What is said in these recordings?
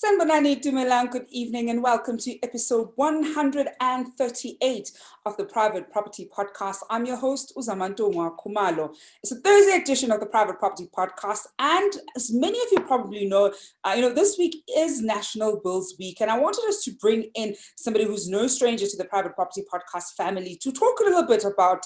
Sanbonani Dumelang, good evening and welcome to episode 138 of the Private Property Podcast. I'm your host, Zama Kumalo. It's a Thursday edition of the Private Property Podcast, and as many of you probably know, this week is National Wills Week, and I wanted us to bring in somebody who's no stranger to the Private Property Podcast family to talk a little bit about,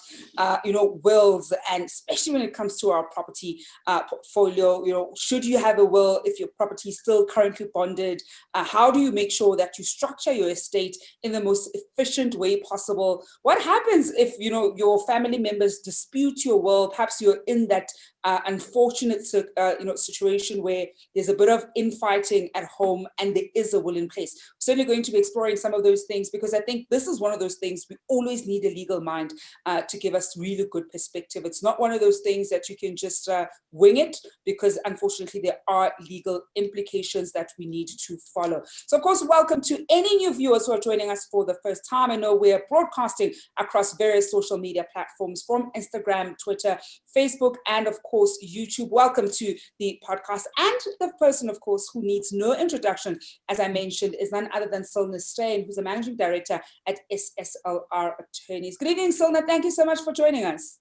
wills, and especially when it comes to our property portfolio. Should you have a will if your property is still currently bonded? How do you make sure that you structure your estate in the most efficient way possible? What happens if your family members dispute your will? Perhaps you're in that unfortunate situation where there's a bit of infighting at home and there is a will in place. We're certainly going to be exploring some of those things, because I think this is one of those things we always need a legal mind to give us really good perspective. It's not one of those things that you can just wing it, because unfortunately there are legal implications that we need to follow. So of course, welcome to any new viewers who are joining us for the first time. I know we're broadcasting across various social media platforms, from Instagram, Twitter, Facebook, and of course YouTube. Welcome to the podcast. And the person, of course, who needs no introduction, as I mentioned, is none other than Cilna Steyn, who's a managing director at SSLR Attorneys. Good evening, Cilna. Thank you so much for joining us.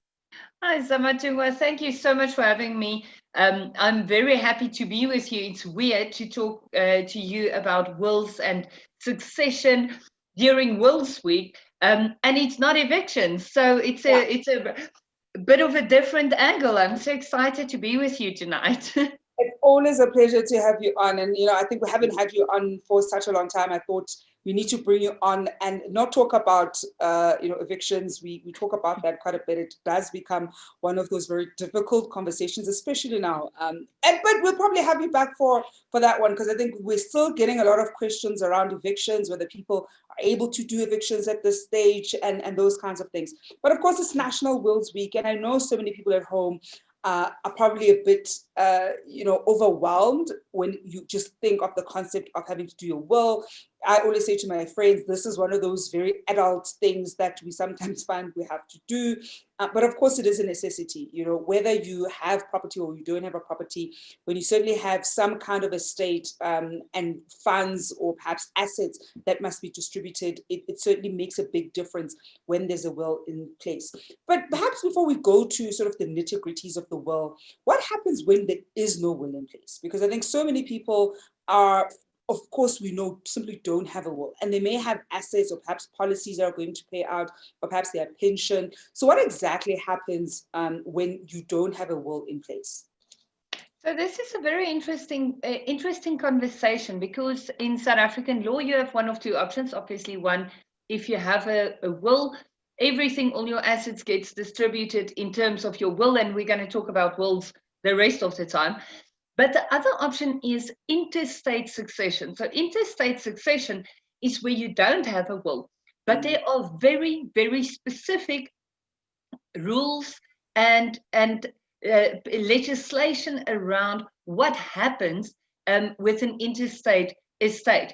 Hi, Zama. Thank you so much for having me. I'm very happy to be with you. It's weird to talk to you about wills and succession during Wills Week, and it's not eviction, so it's a bit of a different angle. I'm so excited to be with you tonight. It's always a pleasure to have you on, and I think we haven't had you on for such a long time. I thought we need to bring you on and not talk about evictions. We talk about that quite a bit. It does become one of those very difficult conversations, especially now. But we'll probably have you back for that one, because I think we're still getting a lot of questions around evictions, whether people are able to do evictions at this stage and those kinds of things. But of course, it's National Wills Week, and I know so many people at home are probably a bit, overwhelmed when you just think of the concept of having to do your will. I always say to my friends, this is one of those very adult things that we sometimes find we have to do. But of course, it is a necessity. Whether you have property or you don't have a property, when you certainly have some kind of estate and funds or perhaps assets that must be distributed, it certainly makes a big difference when there's a will in place. But perhaps before we go to sort of the nitty-gritties of the will, what happens when there is no will in place? Because I think so many people are, of course, we know, simply don't have a will, and they may have assets or perhaps policies that are going to pay out, or perhaps their pension. So what exactly happens when you don't have a will in place? So this is a very interesting conversation, because in South African law, you have one of two options. Obviously, one, if you have a will, everything, all your assets gets distributed in terms of your will, and we're going to talk about wills the rest of the time. But the other option is interstate succession. So interstate succession is where you don't have a will, but there are very, very specific rules and legislation around what happens with an interstate estate.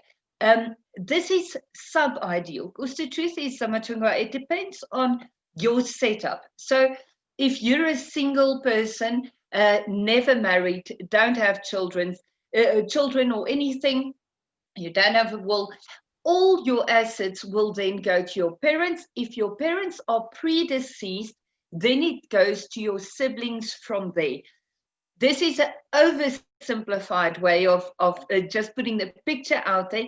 This is sub-ideal, because the truth is, Samatunga, it depends on your setup. So if you're a single person, never married, don't have children or anything, you don't have a will, all your assets will then go to your parents. If your parents are predeceased, then it goes to your siblings from there. This is an oversimplified way of just putting the picture out there.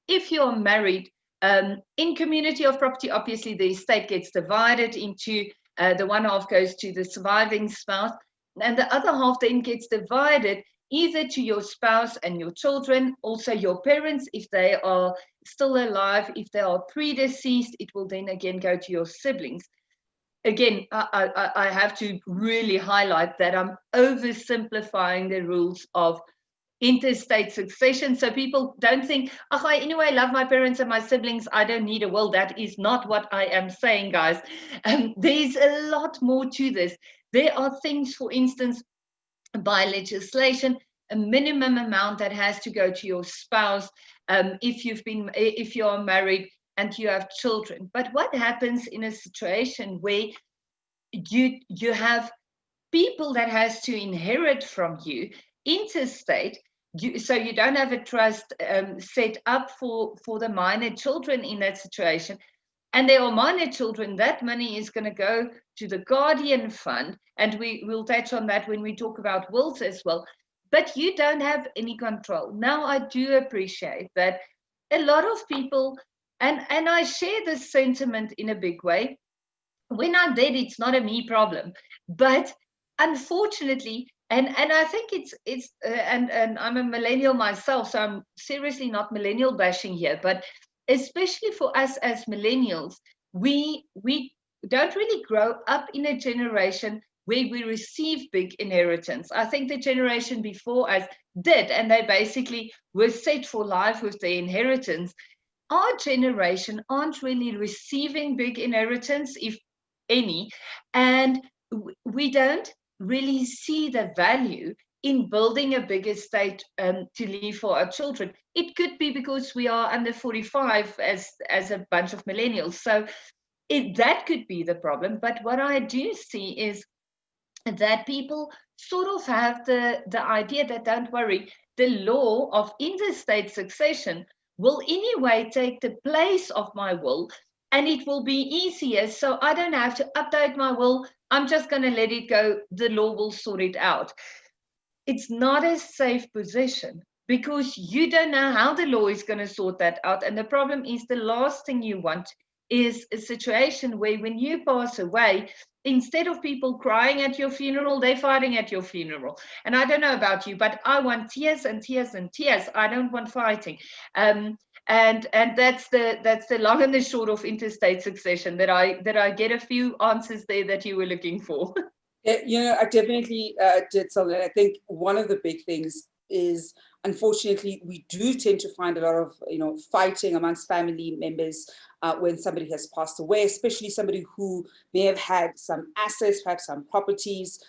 If you're married, in community of property, obviously the estate gets divided into the one half goes to the surviving spouse, and the other half then gets divided either to your spouse and your children, also your parents, if they are still alive. If they are predeceased, it will then again go to your siblings. Again, I have to really highlight that I'm oversimplifying the rules of interstate succession, so people don't think, anyway, I love my parents and my siblings, I don't need a will. That is not what I am saying, guys. There's a lot more to this. There are things, for instance, by legislation, a minimum amount that has to go to your spouse if you are married and you have children. But what happens in a situation where you have people that has to inherit from you interstate? so you don't have a trust set up for the minor children in that situation. And there are minor children, that money is going to go to the guardian fund. And we'll touch on that when we talk about wills as well. But you don't have any control. Now, I do appreciate that a lot of people, and I share this sentiment in a big way. When I'm dead, it's not a me problem. But unfortunately, and I think and I'm a millennial myself, so I'm seriously not millennial bashing here, but especially for us as millennials, we don't really grow up in a generation where we receive big inheritance. I think the generation before us did, and they basically were set for life with their inheritance. Our generation aren't really receiving big inheritance, if any, and we don't really see the value in building a big estate to leave for our children. It could be because we are under 45 as a bunch of millennials, so that could be the problem. But what I do see is that people sort of have the idea that, don't worry, the law of interstate succession will anyway take the place of my will, and it will be easier, so I don't have to update my will. I'm just going to let it go. The law will sort it out. It's not a safe position because you don't know how the law is going to sort that out. And the problem is, the last thing you want is a situation where when you pass away, instead of people crying at your funeral, they're fighting at your funeral. And I don't know about you, but I want tears and tears and tears. I don't want fighting. And that's the long and the short of interstate succession, that I get a few answers there that you were looking for. Yeah, I definitely did something. I think one of the big things is, unfortunately, we do tend to find a lot of fighting amongst family members when somebody has passed away, especially somebody who may have had some assets, perhaps some properties,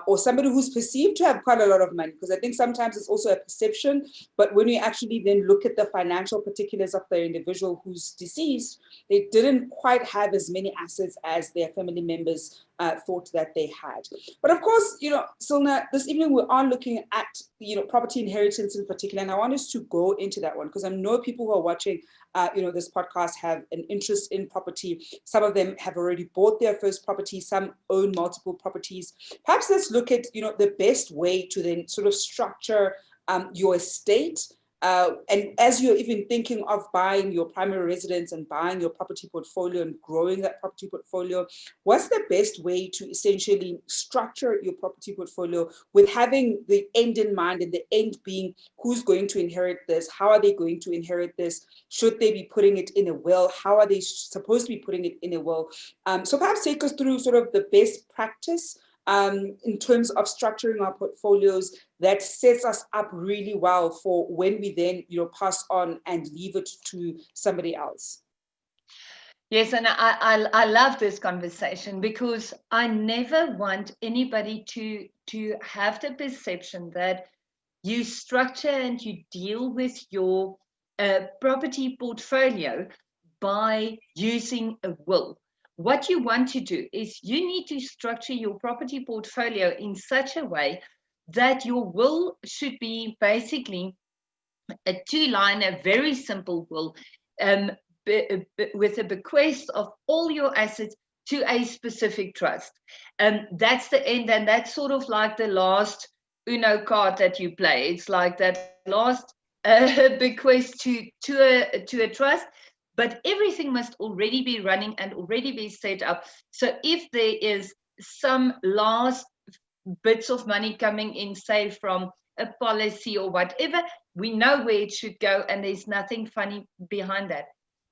or somebody who's perceived to have quite a lot of money. Because I think sometimes it's also a perception, but when you actually then look at the financial particulars of the individual who's deceased, they didn't quite have as many assets as their family members thought that they had. But of course, Cilna, this evening we are looking at, property inheritance in particular, and I want us to go into that one because I know people who are watching, this podcast have an interest in property. Some of them have already bought their first property. Some own multiple properties. Perhaps let's look at, the best way to then sort of structure your estate. And as you're even thinking of buying your primary residence and buying your property portfolio and growing that property portfolio, what's the best way to essentially structure your property portfolio with having the end in mind, and the end being who's going to inherit this? How are they going to inherit this? Should they be putting it in a will? How are they supposed to be putting it in a will? So perhaps take us through sort of the best practice in terms of structuring our portfolios that sets us up really well for when we then pass on and leave it to somebody else. Yes, and I love this conversation because I never want anybody to have the perception that you structure and you deal with your property portfolio by using a will. What you want to do is you need to structure your property portfolio in such a way that your will should be basically a two-liner, very simple will, with a bequest of all your assets to a specific trust. That's the end, and that's sort of like the last Uno card that you play. It's like that last bequest to a trust. But everything must already be running and already be set up. So if there is some last bits of money coming in, say from a policy or whatever, we know where it should go, and there's nothing funny behind that.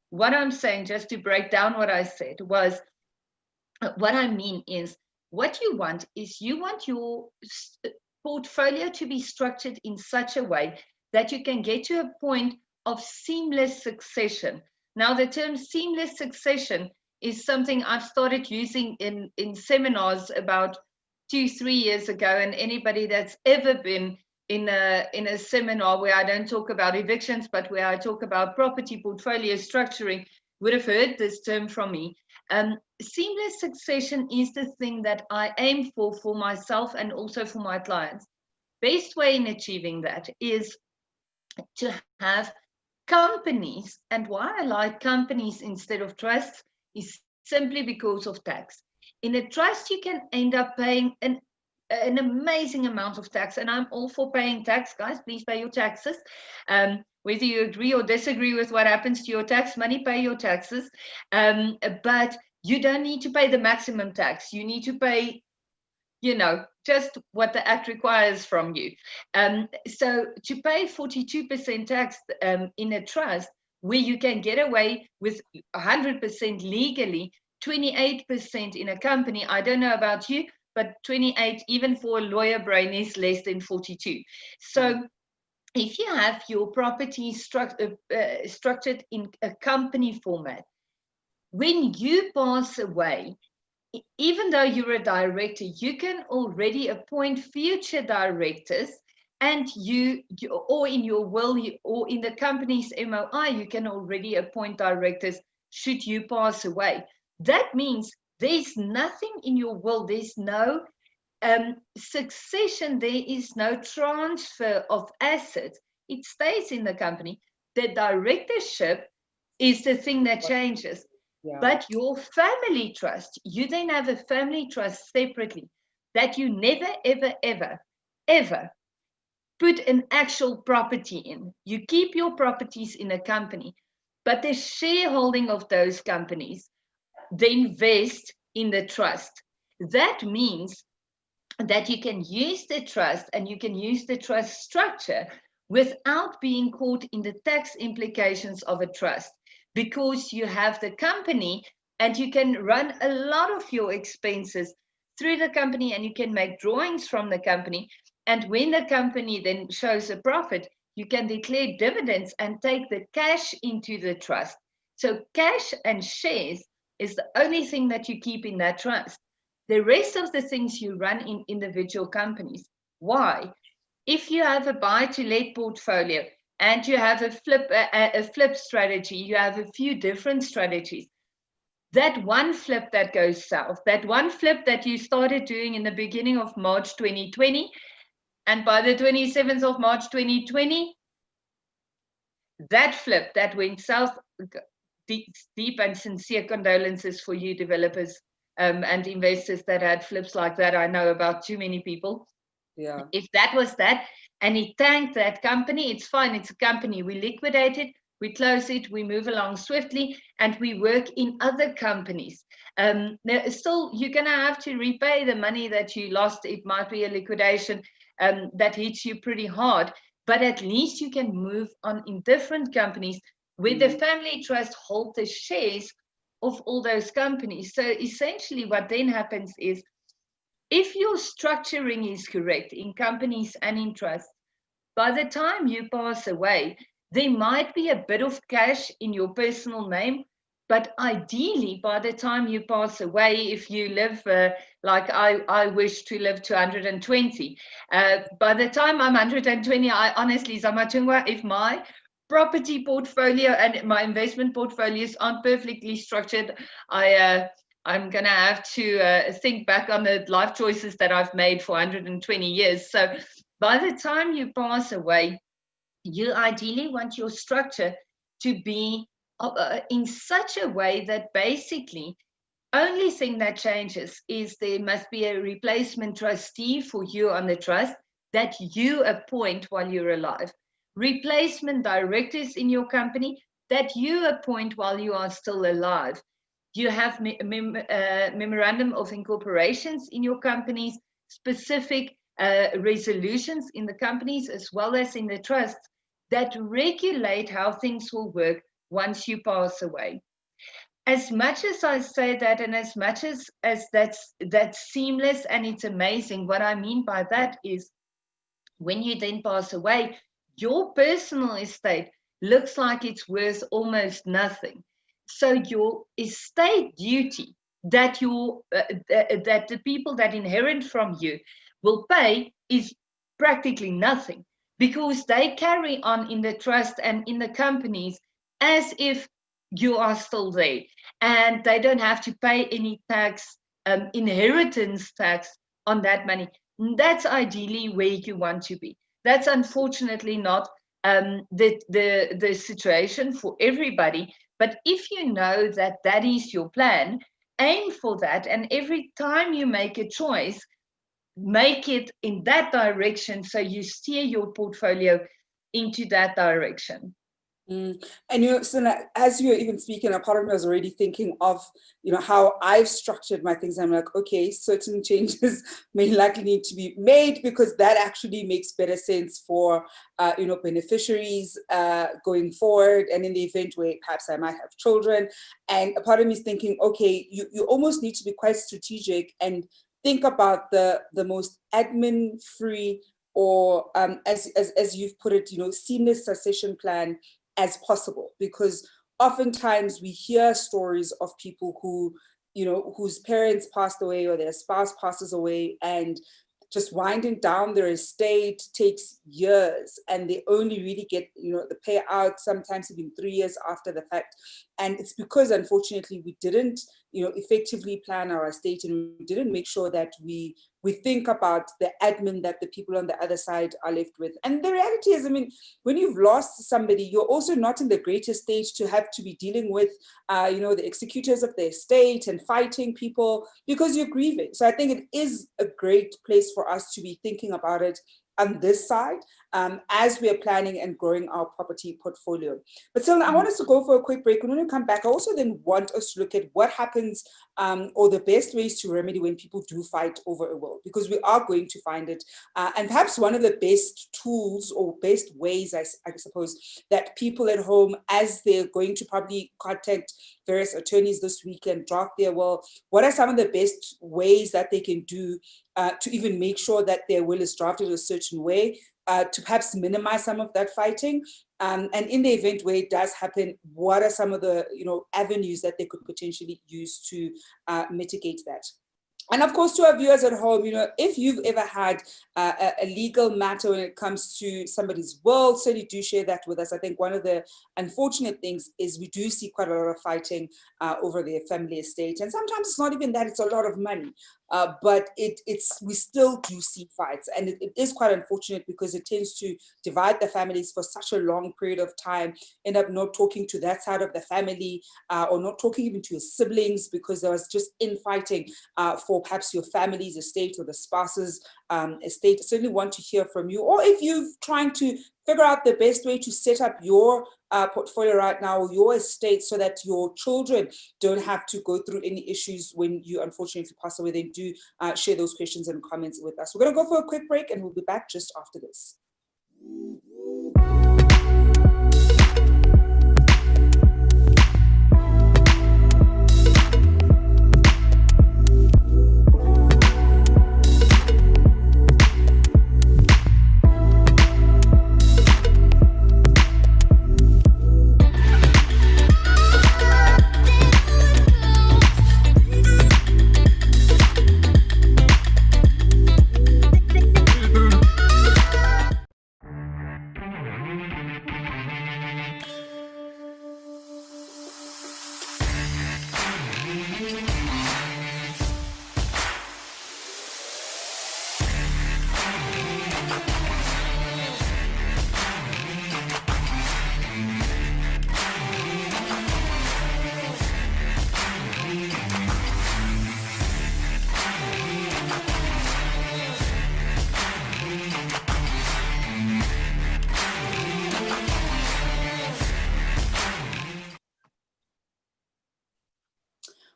What I'm saying, just to break down what I said, was what I mean is, what you want is you want your portfolio to be structured in such a way that you can get to a point of seamless succession. Now, the term seamless succession is something I've started using in seminars about 2-3 years ago. And anybody that's ever been in a seminar where I don't talk about evictions, but where I talk about property portfolio structuring, would have heard this term from me. Seamless succession is the thing that I aim for myself and also for my clients. best way in achieving that is to have companies. And why I like companies instead of trusts is simply because of tax. In a trust, you can end up paying an amazing amount of tax, and I'm all for paying tax, guys. Please pay your taxes. Whether you agree or disagree with what happens to your tax money, pay your taxes. But you don't need to pay the maximum tax. You need to pay, just what the Act requires from you. So to pay 42% tax in a trust, where you can get away with 100% legally, 28% in a company, I don't know about you, but 28, even for a lawyer brain, is less than 42. So if you have your property structured in a company format, when you pass away, even though you're a director, you can already appoint future directors, and or in your will, or in the company's MOI, you can already appoint directors should you pass away. That means there's nothing in your will, there's no succession, there is no transfer of assets. It stays in the company. The directorship is the thing that changes. Yeah. But your family trust, you then have a family trust separately that you never, ever, ever, ever put an actual property in. You keep your properties in a company, but the shareholding of those companies then vest in the trust. That means that you can use the trust, and you can use the trust structure without being caught in the tax implications of a trust, because you have the company and you can run a lot of your expenses through the company, and you can make drawings from the company. And when the company then shows a profit, you can declare dividends and take the cash into the trust. So cash and shares is the only thing that you keep in that trust. The rest of the things you run in individual companies. Why? If you have a buy-to-let portfolio and you have a flip strategy, you have a few different strategies. That one flip that goes south, that one flip that you started doing in the beginning of March 2020, and by the 27th of March 2020, that flip that went south, deep and sincere condolences for you developers and investors that had flips like that. I know about too many people. Yeah. If that was that, and it tanked that company, it's fine. It's a company. We liquidate it, we close it, we move along swiftly, and we work in other companies. Now, still, you're going to have to repay the money that you lost. It might be a liquidation that hits you pretty hard, but at least you can move on in different companies where the family trust hold the shares of all those companies. So essentially what then happens is, if your structuring is correct in companies and in trusts, by the time you pass away, there might be a bit of cash in your personal name, but ideally, by the time you pass away, if you live like I wish to live to 120, by the time I'm 120, I honestly, Zama, if my property portfolio and my investment portfolios aren't perfectly structured, I'm going to have to think back on the life choices that I've made for 120 years. So by the time you pass away, you ideally want your structure to be in such a way that basically only thing that changes is there must be a replacement trustee for you on the trust that you appoint while you're alive. Replacement directors in your company that you appoint while you are still alive. You have memorandum of incorporations in your companies, specific resolutions in the companies as well as in the trusts that regulate how things will work once you pass away. As much as I say that, and as much as that's seamless and it's amazing, what I mean by that is when you then pass away, your personal estate looks like it's worth almost nothing. So your estate duty that that the people that inherit from you will pay is practically nothing, because they carry on in the trust and in the companies as if you are still there, and they don't have to pay any tax, inheritance tax on that money. that's ideally where you want to be. That's unfortunately not the situation for everybody. But if you know that that is your plan, aim for that. And every time you make a choice, make it in that direction, so you steer your portfolio into that direction. And Cilna, as you're even speaking, a part of me was already thinking of, how I've structured my things. I'm like, okay, certain changes may likely need to be made because that actually makes better sense for, beneficiaries going forward. And in the event where perhaps I might have children, and a part of me is thinking, okay, you almost need to be quite strategic and think about the most admin-free or as you've put it, seamless succession plan as possible, because oftentimes we hear stories of people who, whose parents passed away or their spouse passes away, and just winding down their estate takes years, and they only really get, the payout sometimes even 3 years after the fact. And it's because, unfortunately, we didn't, effectively plan our estate, and we didn't make sure that we think about the admin that the people on the other side are left with. And the reality is, when you've lost somebody, you're also not in the greatest stage to have to be dealing with, the executors of the estate and fighting people because you're grieving. So I think it is a great place for us to be thinking about it on this side, as we are planning and growing our property portfolio. But Cilna, I want us to go for a quick break. And when we come back, I also then want us to look at what happens or the best ways to remedy when people do fight over a will, because we are going to find it. And perhaps one of the best tools or best ways, I suppose, that people at home, as they're going to probably contact various attorneys this week and draft their will, what are some of the best ways that they can do to even make sure that their will is drafted a certain way, to perhaps minimize some of that fighting. And in the event where it does happen, what are some of the avenues that they could potentially use to mitigate that? And of course, to our viewers at home, if you've ever had a legal matter when it comes to somebody's will, certainly do share that with us. I think one of the unfortunate things is we do see quite a lot of fighting over their family estate. And sometimes it's not even that, it's a lot of money. But we still do see fights. And it is quite unfortunate because it tends to divide the families for such a long period of time, end up not talking to that side of the family or not talking even to your siblings because there was just infighting for perhaps your family's estate or the spouse's estate. I certainly want to hear from you. Or if you're trying to figure out the best way to set up your portfolio right now, or your estate, so that your children don't have to go through any issues when you unfortunately pass away, then do share those questions and comments with us. We're going to go for a quick break and we'll be back just after this.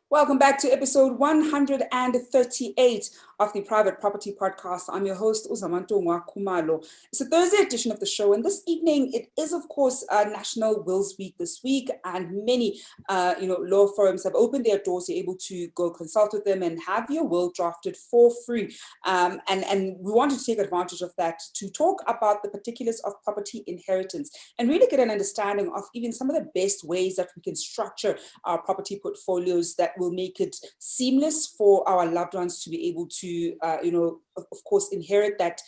Welcome back to episode 138 of the Private Property Podcast. I'm your host, Zama Khumalo. It's a Thursday edition of the show, and this evening it is, of course, National Wills Week this week, and many, law firms have opened their doors. You're able to go consult with them and have your will drafted for free. And we want to take advantage of that to talk about the particulars of property inheritance and really get an understanding of even some of the best ways that we can structure our property portfolios that will make it seamless for our loved ones to be able to, of course, inherit that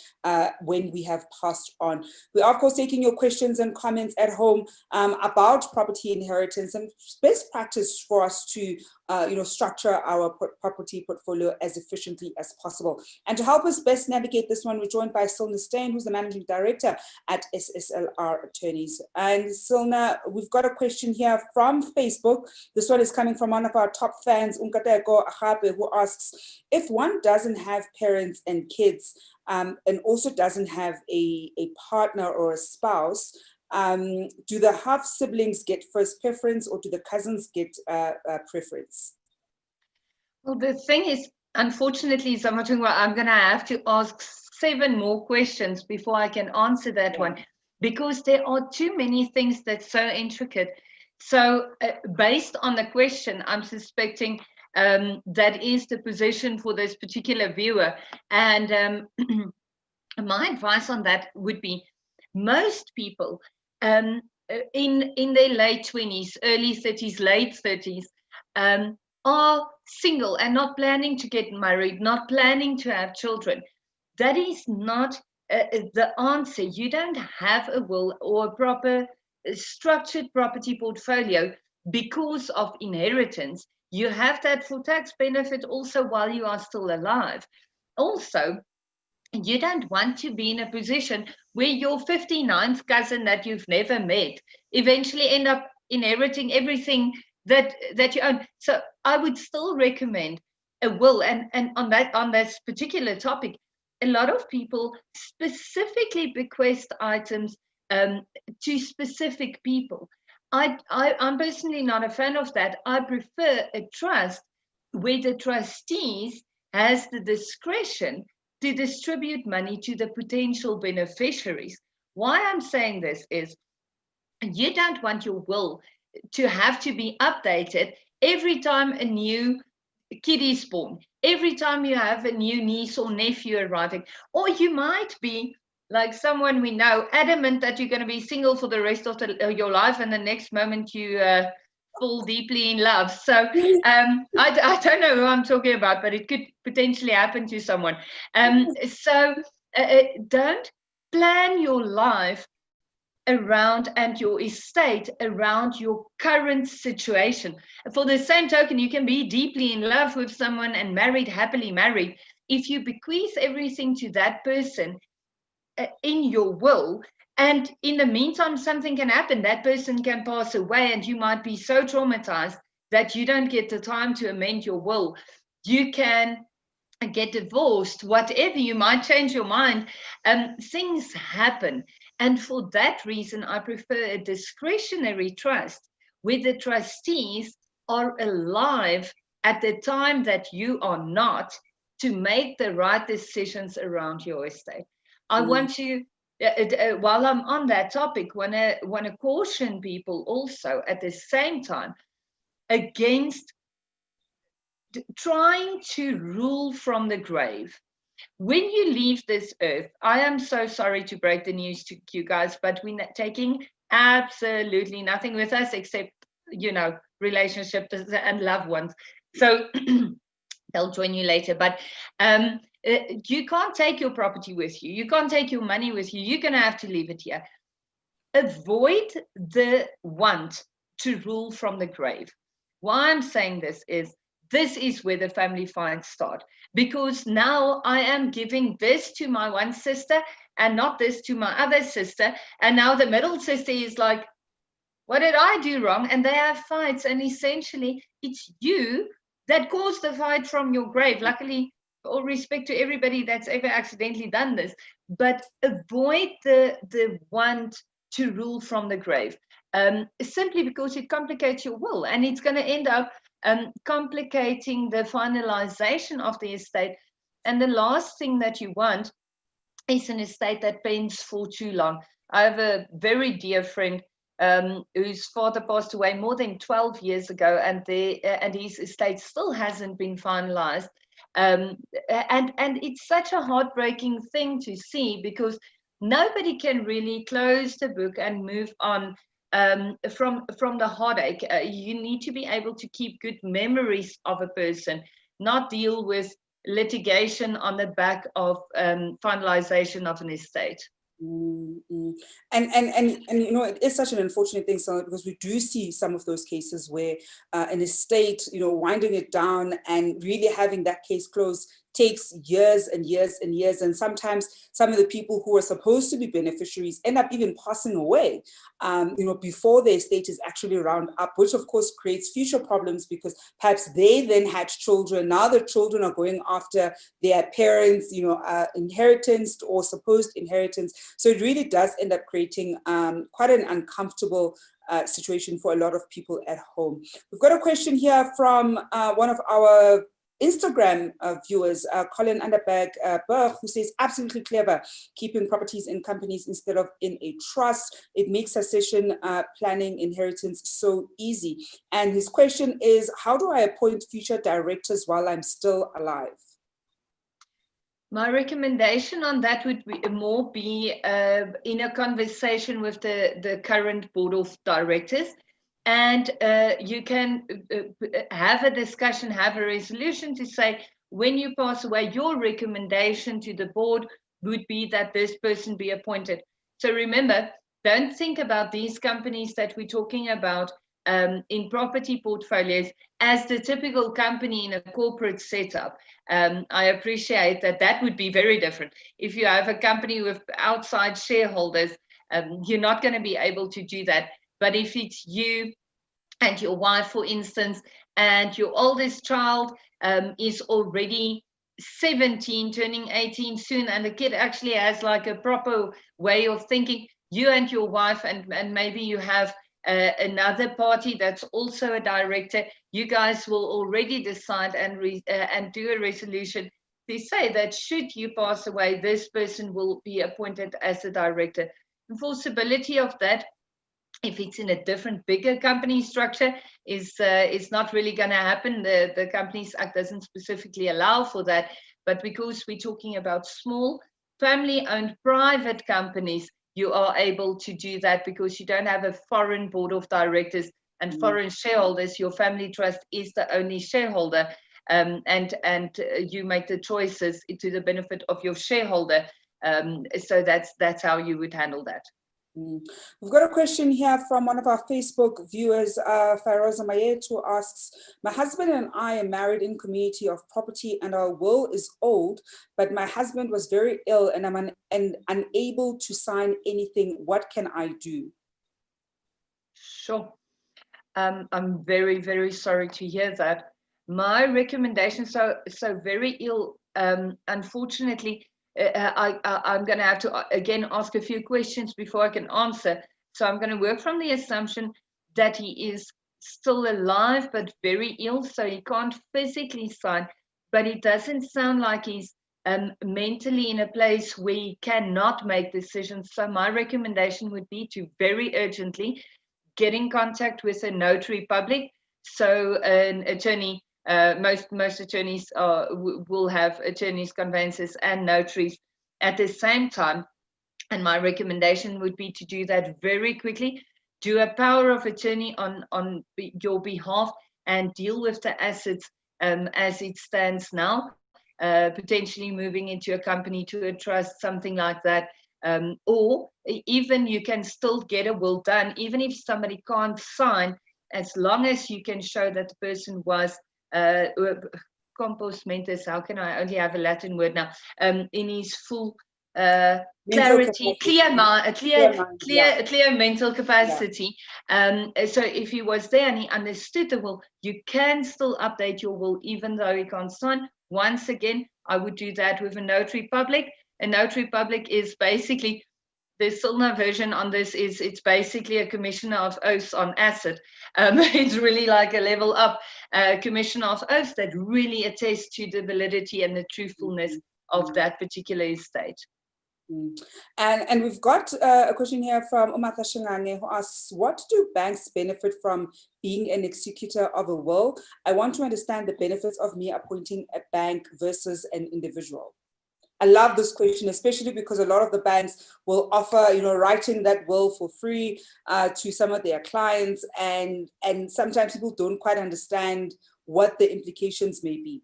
when we have passed on. We are, of course, taking your questions and comments at home about property inheritance and best practice for us to structure our property portfolio as efficiently as possible. And to help us best navigate this one, we're joined by Cilna Steyn, who's the Managing Director at SSLR Attorneys. And Cilna, we've got a question here from Facebook. This one is coming from one of our top fans, Unkateko Ahape, who asks, if one doesn't have parents and kids and also doesn't have a partner or a spouse, do the half siblings get first preference or do the cousins get preference? Well, the thing is, unfortunately, Zama, I'm going to have to ask 7 more questions before I can answer that one, because there are too many things that's so intricate. So based on the question, I'm suspecting that is the position for this particular viewer. And my advice on that would be, most people in their late 20s, early 30s, late 30s are single and not planning to get married, not planning to have children. That is not the answer. You don't have a will or a proper structured property portfolio because of inheritance. You have that for tax benefit also while you are still alive. Also, you don't want to be in a position where your 59th cousin that you've never met eventually end up inheriting everything that you own. So I would still recommend a will. And on this particular topic, a lot of people specifically bequest items to specific people. I'm personally not a fan of that. I prefer a trust where the trustees has the discretion to distribute money to the potential beneficiaries. Why I'm saying this is, you don't want your will to have to be updated every time a new kid is born, every time you have a new niece or nephew arriving, or you might be like someone we know, adamant that you're going to be single for the rest of your life, and the next moment you fall deeply in love. So I don't know who I'm talking about, but it could potentially happen to someone. So don't plan your life around and your estate around your current situation. For the same token, you can be deeply in love with someone and happily married. If you bequeath everything to that person in your will, and in the meantime something can happen, that person can pass away, and you might be so traumatized that you don't get the time to amend your will. You can get divorced, whatever, you might change your mind. Things happen, and for that reason I prefer a discretionary trust where the trustees are alive at the time that you are not, to make the right decisions around your estate. I want to, while I'm on that topic, want to caution people also at the same time against trying to rule from the grave. When you leave this earth, I am so sorry to break the news to you guys, but we're taking absolutely nothing with us except, relationships and loved ones. So they'll join you later. But you can't take your property with you. You can't take your money with you. You're going to have to leave it here. Avoid the want to rule from the grave. Why I'm saying this is where the family fights start. Because now I am giving this to my one sister and not this to my other sister. And now the middle sister is like, what did I do wrong? And they have fights. And essentially, it's you that caused the fight from your grave. Luckily, all respect to everybody that's ever accidentally done this, but avoid the want to rule from the grave, simply because it complicates your will, and it's going to end up complicating the finalization of the estate. And the last thing that you want is an estate that pends for too long. I have a very dear friend whose father passed away more than 12 years ago, and his estate still hasn't been finalized. And it's such a heartbreaking thing to see, because nobody can really close the book and move on from the heartache. You need to be able to keep good memories of a person, not deal with litigation on the back of finalization of an estate. Mm-hmm. And you know, it is such an unfortunate thing, so because we do see some of those cases where an estate, you know, winding it down and really having that case closed takes years and years and years, and sometimes some of the people who are supposed to be beneficiaries end up even passing away, you know, before the estate is actually round up, which of course creates future problems because perhaps they then had children. Now the children are going after their parents, you know, inheritance or supposed inheritance. So it really does end up creating quite an uncomfortable situation for a lot of people at home. We've got a question here from one of our Instagram viewers, Colin Underberg Berg, who says, absolutely clever, keeping properties in companies instead of in a trust. It makes succession planning inheritance so easy. And his question is, how do I appoint future directors while I'm still alive? My recommendation on that would be more in a conversation with the current board of directors. And you can have a discussion, have a resolution to say, when you pass away, your recommendation to the board would be that this person be appointed. So remember, don't think about these companies that we're talking about in property portfolios as the typical company in a corporate setup. I appreciate that that would be very different. If you have a company with outside shareholders, you're not going to be able to do that. But if it's you and your wife, for instance, and your oldest child is already 17, turning 18 soon, and the kid actually has like a proper way of thinking, you and your wife, and maybe you have another party that's also a director, you guys will already decide and do a resolution to say that should you pass away, this person will be appointed as a director. Enforceability of that, if it's in a different, bigger company structure, is not really going to happen. The Companies Act doesn't specifically allow for that. But because we're talking about small, family-owned private companies, you are able to do that because you don't have a foreign board of directors and foreign shareholders. Your family trust is the only shareholder, and you make the choices to the benefit of your shareholder. So that's how you would handle that. We've got a question here from one of our Facebook viewers, Fairoza Mayet, who asks, my husband and I are married in community of property and our will is old, but my husband was very ill and I'm unable to sign anything. What can I do? Sure. I'm very, very sorry to hear that. My recommendation, so very ill, unfortunately, I'm going to have to, again, ask a few questions before I can answer. So I'm going to work from the assumption that he is still alive, but very ill, so he can't physically sign, but it doesn't sound like he's mentally in a place where he cannot make decisions. So my recommendation would be to very urgently get in contact with a notary public. So an attorney, most attorneys will have attorneys, conveyancers, and notaries at the same time. And my recommendation would be to do that very quickly. Do a power of attorney on your behalf and deal with the assets as it stands now, potentially moving into a company, to a trust, something like that. Or even you can still get a will done, even if somebody can't sign, as long as you can show that the person was compos mentis, how can I only have a Latin word now, in his full clarity, clear mental capacity. Yeah. So if he was there and he understood the will, you can still update your will even though he can't sign. Once again, I would do that with a notary public. A notary public is basically, the Cilna version on this is, it's basically a commissioner of oaths on asset. It's really like a level up commissioner of oaths that really attests to the validity and the truthfulness of that particular estate. And we've got a question here from Umatha Shingane, who asks, what do banks benefit from being an executor of a will? I want to understand the benefits of me appointing a bank versus an individual. I love this question, especially because a lot of the banks will offer, writing that will for free to some of their clients, and sometimes people don't quite understand what the implications may be.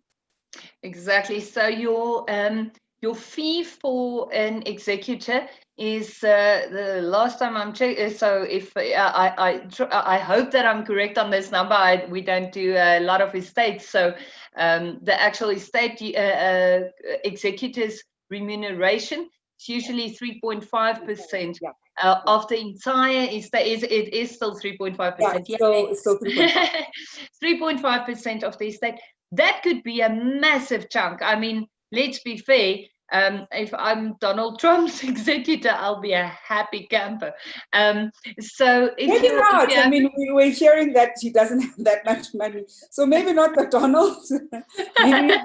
Exactly. So your fee for an executor is the last time I'm checking. So if I hope that I'm correct on this number. We don't do a lot of estates, so the actual estate executors remuneration is usually 3.5%. Yeah. Of the entire estate. It is still 3.5%. Yeah, it's still 3.5%. 3.5% of the estate. That could be a massive chunk. I mean, let's be fair. If I'm Donald Trump's executor, I'll be a happy camper. So if maybe not. If I mean, we were hearing that he doesn't have that much money, so maybe not the Donald.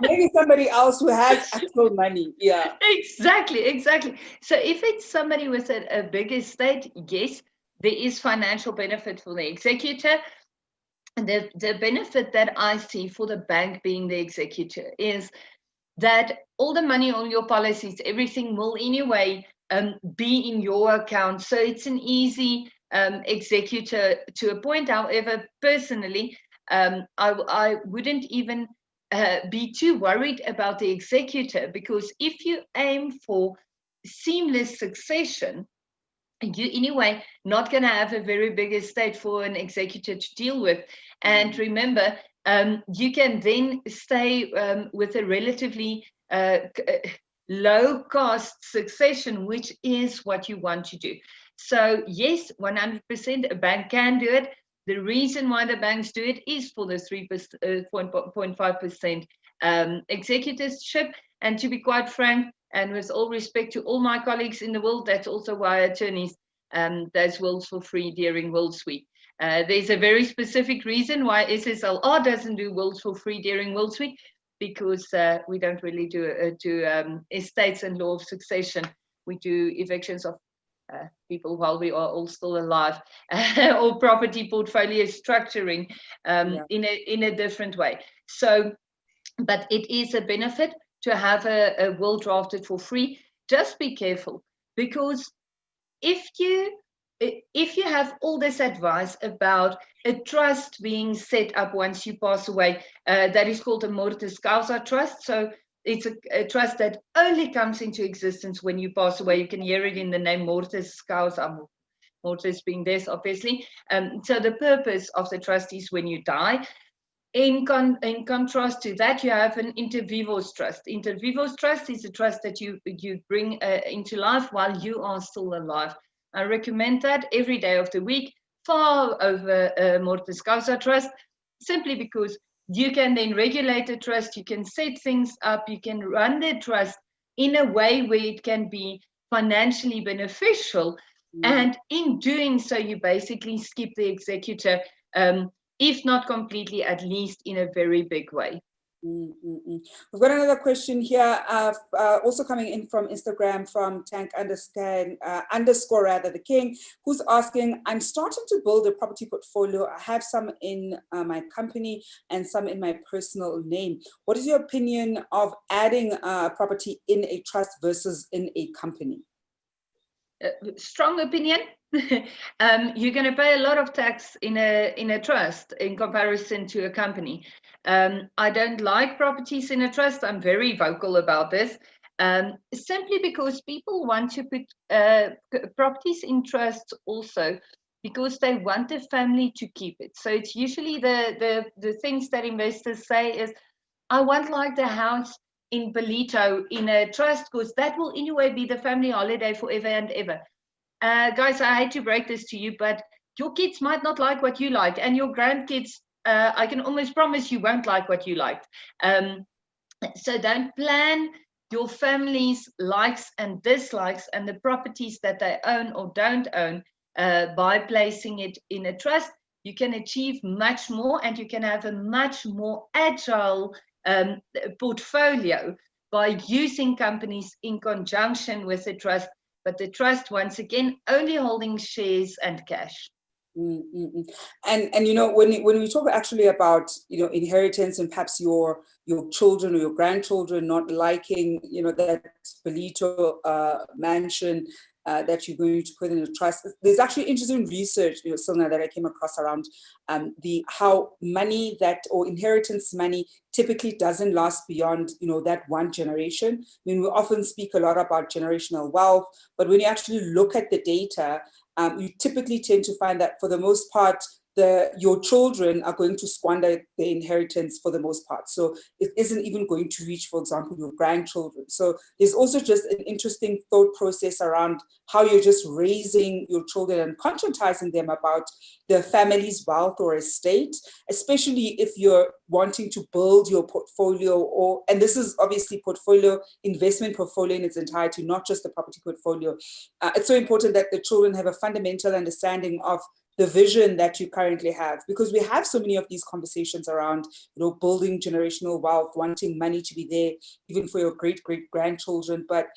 maybe somebody else who has actual money. Yeah. Exactly. So if it's somebody with a big estate, yes, there is financial benefit for the executor. And the benefit that I see for the bank being the executor is that all the money on your policies, everything will anyway be in your account. So it's an easy executor to appoint. However, personally, I wouldn't even be too worried about the executor, because if you aim for seamless succession, you anyway not going to have a very big estate for an executor to deal with. And remember, you can then stay with a relatively low cost succession, which is what you want to do. So yes, 100% a bank can do it. The reason why the banks do it is for the 3.5% executorship. And to be quite frank, and with all respect to all my colleagues in the world, that's also why attorneys does wills for free during Wills Week. There's a very specific reason why SSLR doesn't do wills for free during Wills Week, because we don't really do estates and law of succession. We do evictions of people while we are all still alive, or property portfolio structuring in a different way. So, but it is a benefit to have a will drafted for free. Just be careful, because if you have all this advice about a trust being set up once you pass away, that is called a mortis causa trust. So it's a trust that only comes into existence when you pass away. You can hear it in the name mortis causa, mortis being death, obviously. So the purpose of the trust is when you die. In contrast to that, you have an inter vivos trust. Inter vivos trust is a trust that you bring into life while you are still alive. I recommend that every day of the week, far over mortis causa trust, simply because you can then regulate the trust, you can set things up, you can run the trust in a way where it can be financially beneficial. And in doing so, you basically skip the executor, if not completely, at least in a very big way. We've got another question here, also coming in from Instagram from Tank underscore rather the King, who's asking, I'm starting to build a property portfolio. I have some in my company and some in my personal name. What is your opinion of adding property in a trust versus in a company? Strong opinion. You're going to pay a lot of tax in a trust in comparison to a company. I don't like properties in a trust. I'm very vocal about this, simply because people want to put properties in trusts also because they want the family to keep it. So it's usually the things that investors say is, I want like the house in Belito in a trust because that will anyway be the family holiday forever and ever. Guys, I hate to break this to you, but your kids might not like what you like, and your grandkids, I can almost promise you won't like what you liked. So don't plan your family's likes and dislikes and the properties that they own or don't own by placing it in a trust. You can achieve much more, and you can have a much more agile portfolio by using companies in conjunction with the trust, but the trust, once again, only holding shares and cash. Mm, mm, mm. And you know, when we talk actually about, you know, inheritance and perhaps your children or your grandchildren not liking, you know, that Belito mansion that you're going to put in a trust, there's actually interesting research, you know, Cilna, that I came across around the how money that, or inheritance money, typically doesn't last beyond, you know, that one generation. I mean, we often speak a lot about generational wealth, but when you actually look at the data, you typically tend to find that for the most part, your children are going to squander their inheritance for the most part. So it isn't even going to reach, for example, your grandchildren. So there's also just an interesting thought process around how you're just raising your children and conscientizing them about the family's wealth or estate, especially if you're wanting to build your portfolio, or, and this is obviously portfolio, investment portfolio in its entirety, not just the property portfolio. It's so important that the children have a fundamental understanding of the vision that you currently have, because we have so many of these conversations around, you know, building generational wealth, wanting money to be there even for your great grandchildren. But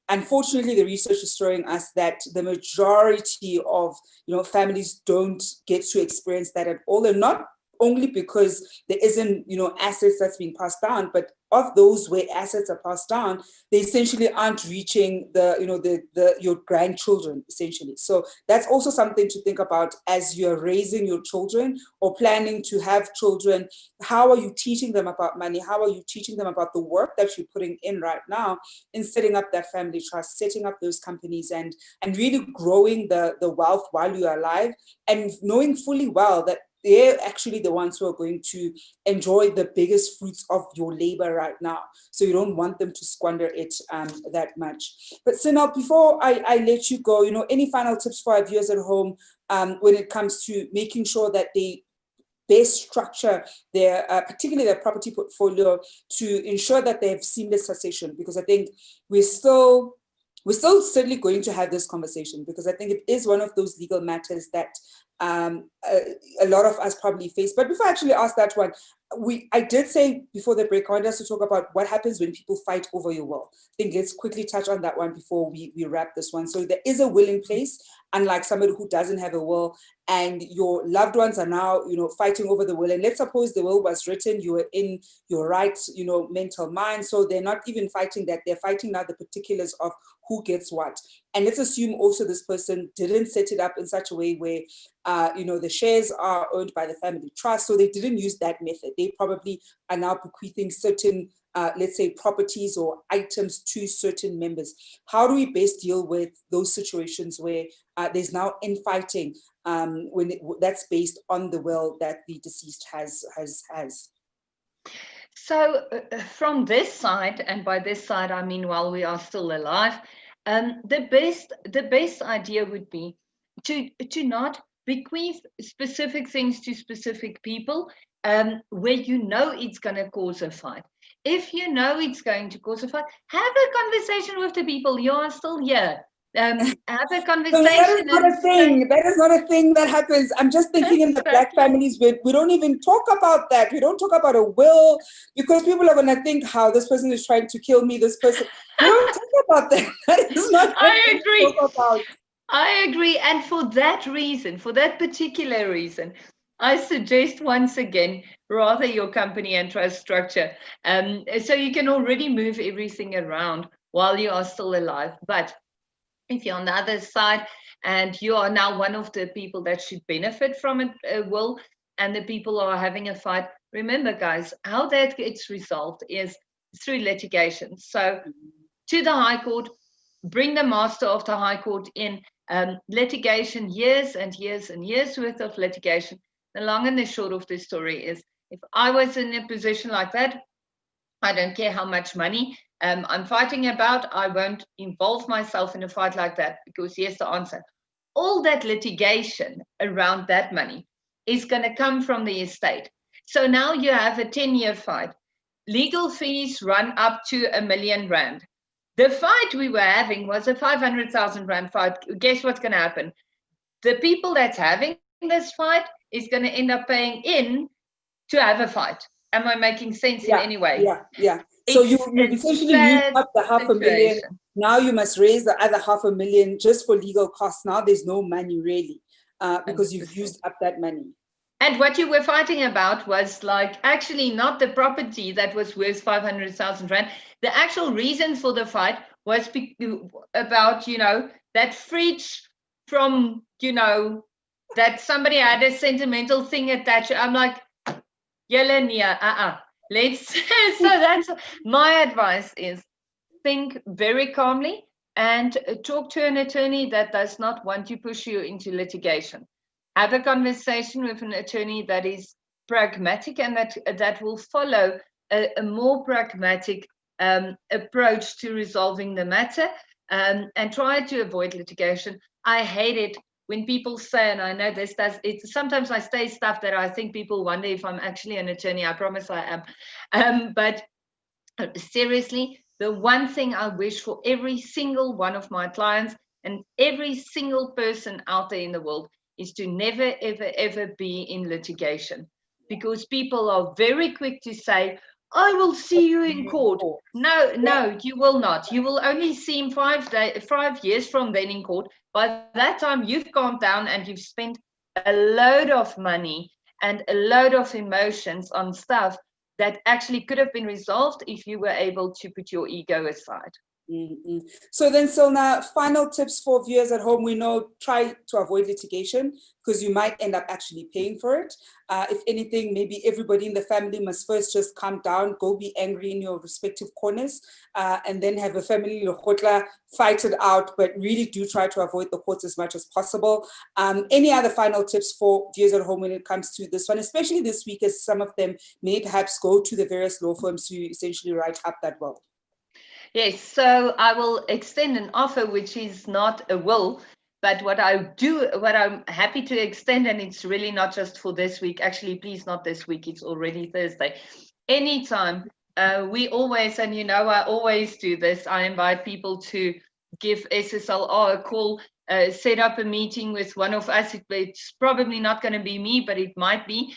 unfortunately, the research is showing us that the majority of, you know, families don't get to experience that at all, and not only because there isn't, you know, assets that's being passed down, but of those where assets are passed down, they essentially aren't reaching the, you know, your grandchildren, essentially. So that's also something to think about as you're raising your children or planning to have children. How are you teaching them about money? How are you teaching them about the work that you're putting in right now in setting up that family trust, setting up those companies, and really growing the wealth while you're alive, and knowing fully well that they're actually the ones who are going to enjoy the biggest fruits of your labor right now. So you don't want them to squander it that much. But Cilna, before I let you go, you know, any final tips for our viewers at home when it comes to making sure that they best structure their, particularly their property portfolio, to ensure that they have seamless succession? Because I think we're still certainly going to have this conversation, because I think it is one of those legal matters that a lot of us probably face. But before I actually ask that one, I did say before the break, I wanted us to talk about what happens when people fight over your will. I think let's quickly touch on that one before we wrap this one. So there is a will in place, unlike somebody who doesn't have a will, and your loved ones are now, you know, fighting over the will. And let's suppose the will was written, you were in your right, you know, mental mind. So they're not even fighting that, they're fighting now the particulars of who gets what. And let's assume also this person didn't set it up in such a way where, you know, the shares are owned by the family trust. So they didn't use that method. They probably are now bequeathing certain, let's say, properties or items to certain members. How do we best deal with those situations where there's now infighting that's based on the will that the deceased has? So from this side, and by this side I mean while we are still alive, the best idea would be to not bequeath specific things to specific people where you know it's going to cause a fight. If you know it's going to cause a fight, have a conversation with the people. You are still here. Have a conversation. So that is not a thing. That is not a thing that happens. I'm just thinking in the Black families, we don't even talk about that. We don't talk about a will, because people are going to think how this person is trying to kill me. This person. We don't talk about that. That is not. I agree. I agree. And for that reason, for that particular reason, I suggest once again, rather your company and trust structure. So you can already move everything around while you are still alive. But if you're on the other side and you are now one of the people that should benefit from a will, and the people are having a fight, remember, guys, how that gets resolved is through litigation. So to the High Court, bring the master of the High Court in, litigation, years and years and years worth of litigation. The long and the short of the story is, if I was in a position like that, I don't care how much money I'm fighting about, I won't involve myself in a fight like that, because here's the answer. All that litigation around that money is going to come from the estate. So now you have a 10-year fight. Legal fees run up to R1 million. The fight we were having was a 500,000 Rand fight. Guess what's going to happen? The people that's having this fight is going to end up paying in to have a fight. Am I making sense in any way? Yeah. So you essentially used up the $500,000. Now you must raise the other $500,000 just for legal costs. Now there's no money really. because you've 100%. used up that money. And what you were fighting about was like actually not the property that was worth 500,000 rand. The actual reason for the fight was about, you know, that fridge from, you know, that somebody had a sentimental thing attached. I'm like, Yelenia, let's. So that's my advice is think very calmly and talk to an attorney that does not want to push you into litigation. Have a conversation with an attorney that is pragmatic and that will follow a more pragmatic approach to resolving the matter, and try to avoid litigation. I hate it when people say, and I know this does, it's sometimes I say stuff that I think people wonder if I'm actually an attorney. I promise I am. But seriously, the one thing I wish for every single one of my clients and every single person out there in the world is to never, ever, ever be in litigation, because people are very quick to say, I will see you in court. No, you will not. You will only see him 5 years from then in court. By that time, you've calmed down and you've spent a load of money and a load of emotions on stuff that actually could have been resolved if you were able to put your ego aside. Mm-hmm. So then, Cilna, final tips for viewers at home. We know try to avoid litigation because you might end up actually paying for it. If anything, maybe everybody in the family must first just calm down, go be angry in your respective corners, and then have a family lokotla, fight it out, but really do try to avoid the courts as much as possible. Any other final tips for viewers at home when it comes to this one, especially this week, as some of them may perhaps go to the various law firms to essentially write up that will? Yes, so I will extend an offer, which is not a will, but what I'm happy to extend, and it's really not just for this week, actually, please not this week, it's already Thursday. Anytime, we always, and you know, I always do this, I invite people to give SSLR a call, set up a meeting with one of us. It's probably not going to be me, but it might be,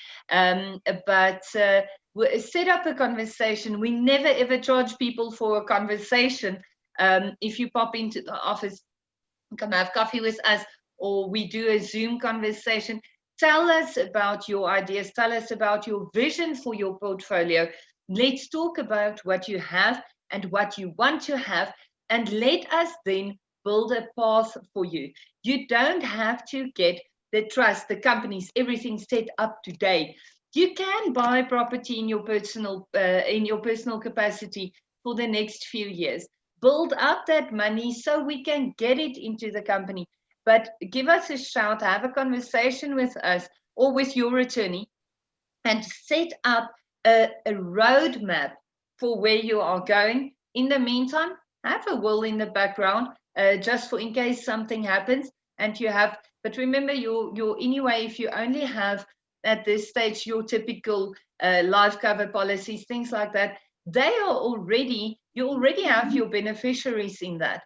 set up a conversation. We never ever charge people for a conversation. If you pop into the office, come have coffee with us, or we do a Zoom conversation. Tell us about your ideas. Tell us about your vision for your portfolio. Let's talk about what you have and what you want to have, and let us then build a path for you. You don't have to get the trust, the companies, everything set up today. You can buy property in your personal capacity for the next few years. Build up that money so we can get it into the company. But give us a shout, have a conversation with us or with your attorney, and set up a roadmap for where you are going. In the meantime, have a will in the background, just for in case something happens. And you have, but remember, your anyway, if you only have at this stage your typical life cover policies, things like that, you already have your beneficiaries in that.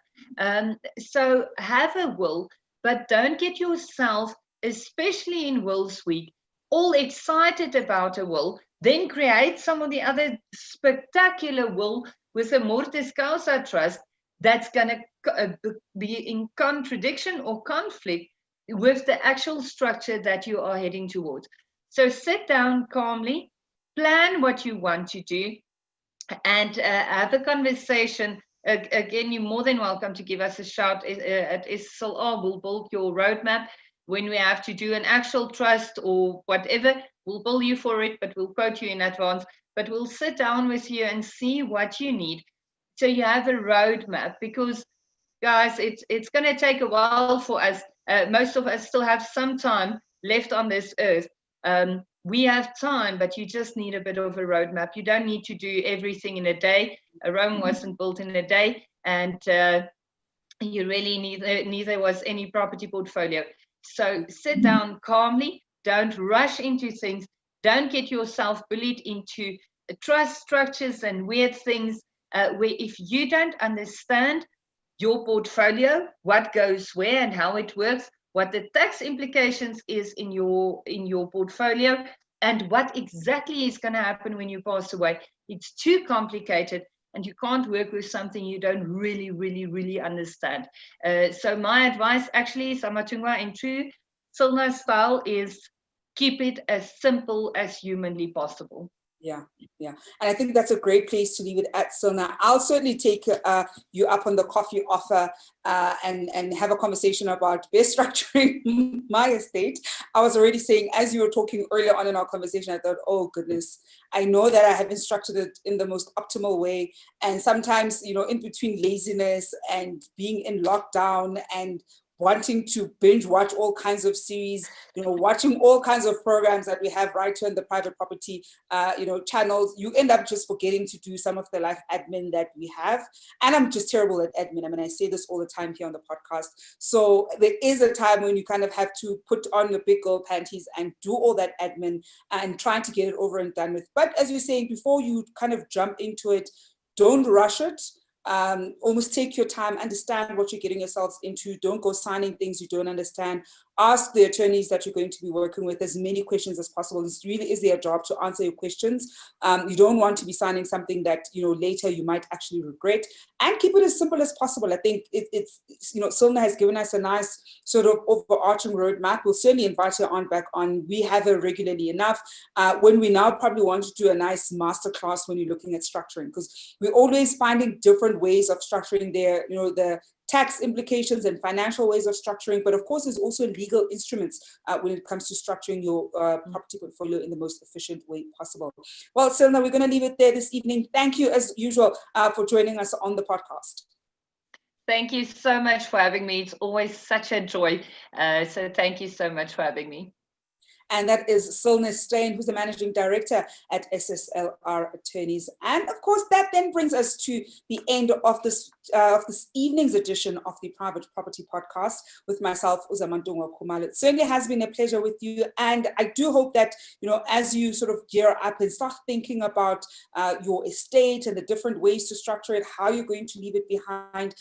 So have a will, but don't get yourself, especially in Wills Week, all excited about a will, then create some of the other spectacular will with a mortis causa trust that's going to be in contradiction or conflict with the actual structure that you are heading towards. So sit down calmly, plan what you want to do, and have a conversation. Again, you're more than welcome to give us a shout at SSLR. We'll build your roadmap. When we have to do an actual trust or whatever, we'll bill you for it, but we'll quote you in advance. But we'll sit down with you and see what you need, so you have a roadmap. Because, guys, it's going to take a while for us. Most of us still have some time left on this earth. We have time, but you just need a bit of a roadmap. You don't need to do everything in a day. Rome wasn't built in a day, and you really neither was any property portfolio. So sit down calmly. Don't rush into things. Don't get yourself bullied into trust structures and weird things where if you don't understand your portfolio, what goes where and how it works, what the tax implications is in your portfolio, and what exactly is going to happen when you pass away. It's too complicated, and you can't work with something you don't really, really, really understand. So my advice actually, Samatungwa, in true Cilna's style is keep it as simple as humanly possible. Yeah. And I think that's a great place to leave it at. So now I'll certainly take you up on the coffee offer and have a conversation about best structuring my estate. I was already saying, as you were talking earlier on in our conversation, I thought, oh goodness, I know that I haven't structured it in the most optimal way. And sometimes, in between laziness and being in lockdown and wanting to binge watch all kinds of series, watching all kinds of programs that we have right here in the private property, channels, you end up just forgetting to do some of the life admin that we have. And I'm just terrible at admin. I mean, I say this all the time here on the podcast. So there is a time when you kind of have to put on your big girl panties and do all that admin and trying to get it over and done with. But as you're saying, before you kind of jump into it, don't rush it. Almost take your time, understand what you're getting yourselves into. Don't go signing things you don't understand. Ask the attorneys that you're going to be working with as many questions as possible. This really is their job to answer your questions. You don't want to be signing something that later you might actually regret. And keep it as simple as possible. I think it's Cilna has given us a nice sort of overarching roadmap. We'll certainly invite her back on. We have her regularly enough. When we now probably want to do a nice masterclass when you're looking at structuring, because we're always finding different ways of structuring the tax implications and financial ways of structuring, but of course there's also legal instruments when it comes to structuring your property portfolio in the most efficient way possible. Well, Cilna, we're going to leave it there this evening. Thank you as usual for joining us on the podcast. Thank you so much for having me. It's always such a joy. So thank you so much for having me. And that is Cilna Steyn, who's the Managing Director at SSLR Attorneys. And of course, that then brings us to the end of this evening's edition of the Private Property Podcast with myself, Zama. It certainly has been a pleasure with you. And I do hope that, as you sort of gear up and start thinking about your estate and the different ways to structure it, how you're going to leave it behind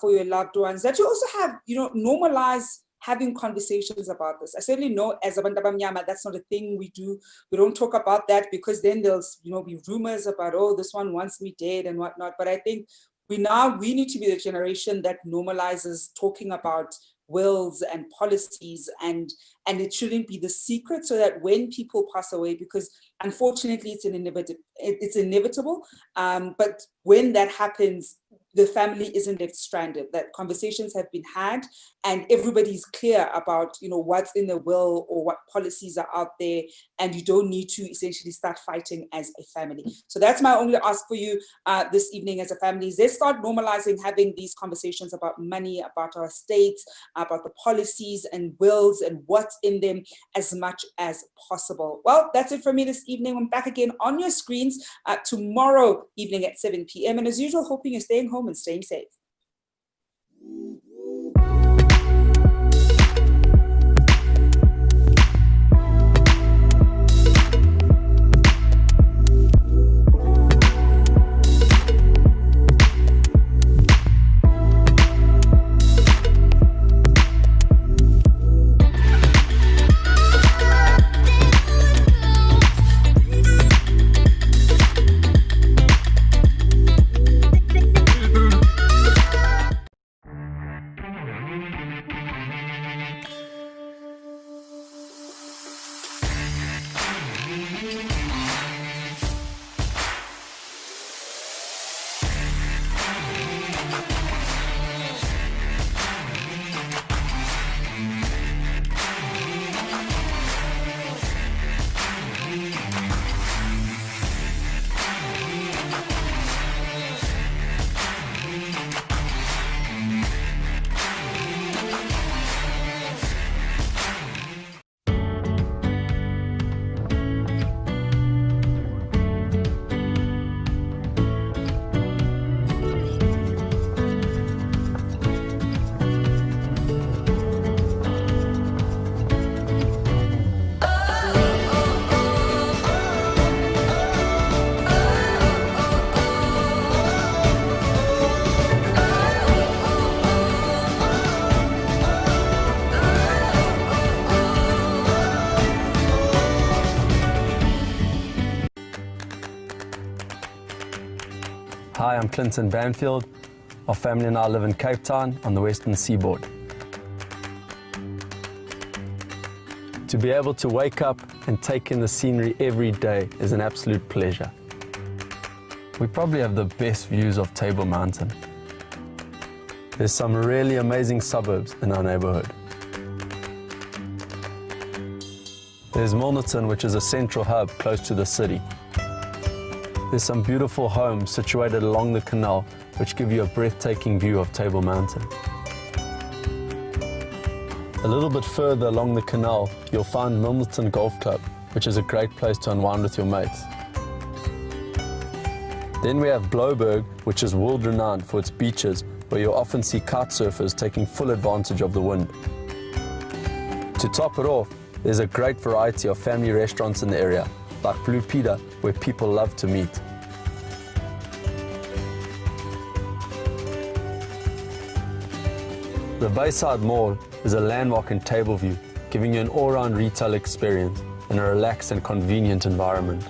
for your loved ones, that you also have, normalize having conversations about this. I certainly know as Abantu Abamnyama, that's not a thing we do. We don't talk about that because then there'll be rumors about, oh, this one wants me dead and whatnot. But I think we need to be the generation that normalizes talking about wills and policies, and it shouldn't be the secret, so that when people pass away, because unfortunately it's inevitable, but when that happens, the family isn't left stranded, that conversations have been had and everybody's clear about, what's in the will or what policies are out there, and you don't need to essentially start fighting as a family. So that's my only ask for you this evening as a family, is let's start normalizing having these conversations about money, about our estates, about the policies and wills and what's in them as much as possible. Well, that's it for me this evening. I'm back again on your screens tomorrow evening at 7 p.m. And as usual, hoping you're staying home and staying safe. Hi, I'm Clinton Banfield. Our family and I live in Cape Town on the Western Seaboard. To be able to wake up and take in the scenery every day is an absolute pleasure. We probably have the best views of Table Mountain. There's some really amazing suburbs in our neighborhood. There's Milnerton, which is a central hub close to the city. There's some beautiful homes situated along the canal, which give you a breathtaking view of Table Mountain. A little bit further along the canal, you'll find Milnerton Golf Club, which is a great place to unwind with your mates. Then we have Bloberg, which is world-renowned for its beaches, where you'll often see kite surfers taking full advantage of the wind. To top it off, there's a great variety of family restaurants in the area, like Blue Peter, where people love to meet. The Bayside Mall is a landmark in Tableview, giving you an all-round retail experience in a relaxed and convenient environment.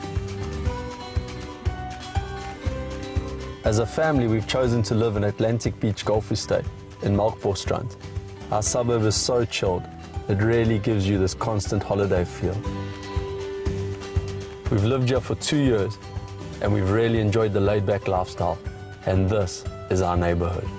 As a family, we've chosen to live in Atlantic Beach Golf Estate in Melkbosstrand. Our suburb is so chilled, it really gives you this constant holiday feel. We've lived here for 2 years and we've really enjoyed the laid-back lifestyle, and this is our neighborhood.